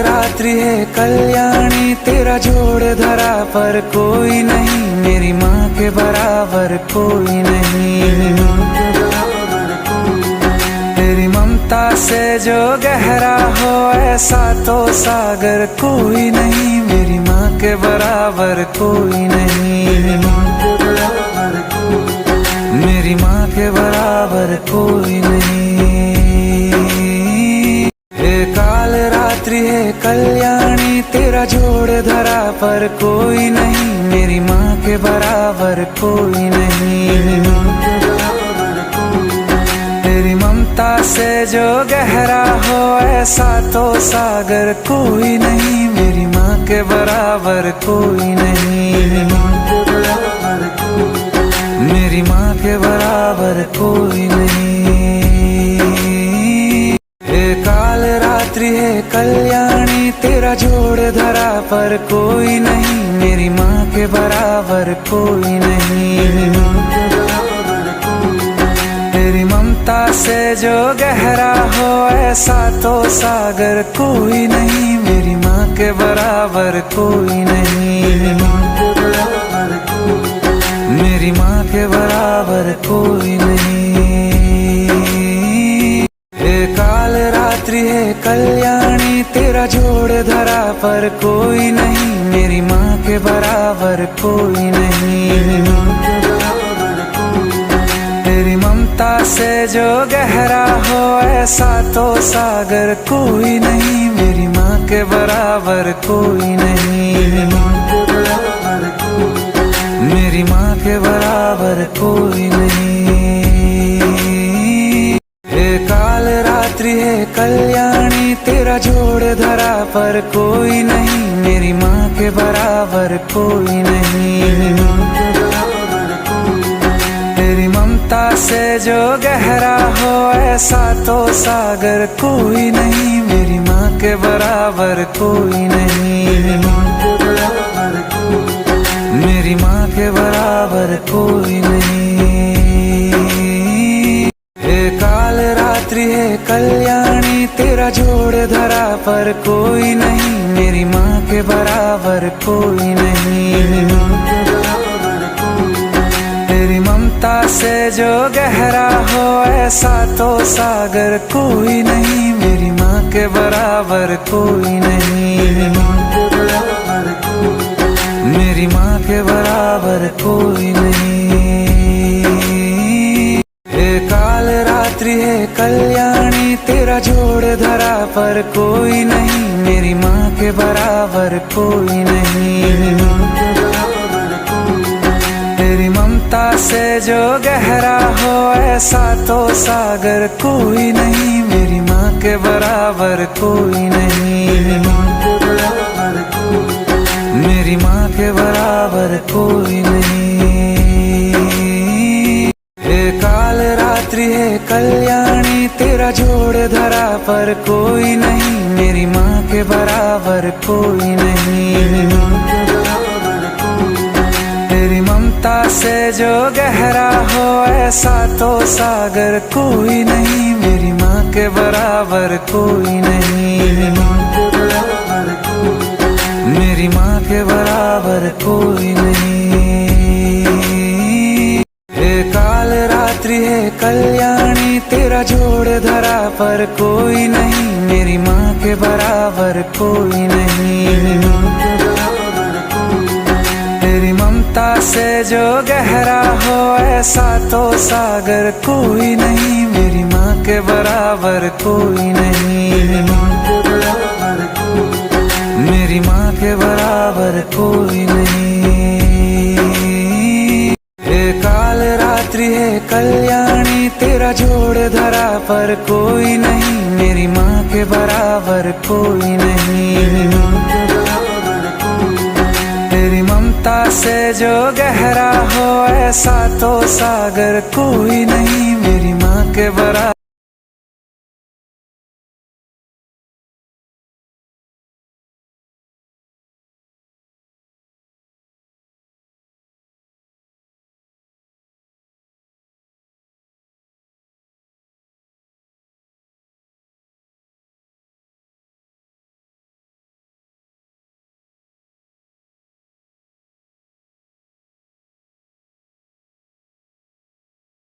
रात्रि है कल्याणी, तेरा जोड़ धरा पर कोई नहीं, मेरी माँ के बराबर कोई नहीं। तेरी ममता से जो गहरा हो ऐसा तो सागर कोई नहीं, मेरी माँ के बराबर कोई नहीं। मेरी माँ के बराबर कोई नहीं। हे काल रात्रि है कल्याणी, तेरा जोड़ धरा पर कोई नहीं, मेरी माँ के बराबर कोई नहीं। तेरी ममता से जो गहरा हो ऐसा तो सागर कोई नहीं, मेरी माँ के बराबर कोई नहीं। मेरी माँ के बराबर कोई नहीं। हे काल रात्रि है कल्याणी, तेरा जोड़ धरा पर कोई नहीं, मेरी माँ के बराबर कोई नहीं। तेरी ममता से जो गहरा हो ऐसा तो सागर कोई नहीं, मेरी माँ के बराबर कोई नहीं। मेरी माँ के बराबर कोई नहीं। हे काल रात्रि है कल्याणी, तेरा जोड़ धरा पर कोई नहीं, मेरी माँ के बराबर कोई नहीं। तेरी ममता से जो गहरा हो ऐसा तो सागर कोई नहीं, मेरी माँ के बराबर कोई नहीं। मेरी माँ के बराबर कोई नहीं। हे काल रात्रि है कल्याणी, तेरा जोड़ धरा पर कोई नहीं, मेरी माँ के बराबर कोई नहीं। तेरी ममता से जो गहरा हो ऐसा तो सागर कोई नहीं, मेरी माँ के बराबर कोई नहीं। मेरी माँ के बराबर कोई नहीं। हे काल रात्रि है कल्याणी, तेरा जोड़ धरा पर कोई नहीं, मेरी माँ के बराबर कोई नहीं। तेरी ममता से जो गहरा हो ऐसा तो सागर कोई नहीं, मेरी माँ के बराबर कोई नहीं। मेरी माँ के बराबर कोई नहीं। हे काल रात्रि है कल्याणी, तेरा जोड़ धरा पर कोई नहीं, मेरी माँ के बराबर कोई नहीं। तेरी ममता से जो गहरा हो ऐसा तो सागर कोई नहीं, मेरी माँ के बराबर कोई नहीं। मेरी माँ के बराबर कोई नहीं। हे काल रात्रि है कल्याणी, तेरा जोड़ धरा पर कोई नहीं, मेरी माँ के बराबर कोई नहीं। तेरी ममता से जो गहरा हो ऐसा तो सागर कोई नहीं, मेरी माँ के बराबर कोई नहीं। मेरी माँ के बराबर कोई नहीं। हे काल रात्रि है कल्याणी, तेरा जोड़ धरा पर कोई नहीं, मेरी माँ के बराबर कोई नहीं। तेरी ममता से जो गहरा हो ऐसा तो सागर कोई नहीं, मेरी माँ के बराबर कोई नहीं। मेरी माँ के बराबर कोई नहीं। हे काल रात्रि है कल्याणी, तेरा जोड़ धरा पर कोई नहीं, मेरी माँ के बराबर कोई नहीं। तेरी ममता से जो गहरा हो ऐसा तो सागर कोई नहीं, मेरी माँ के बराबर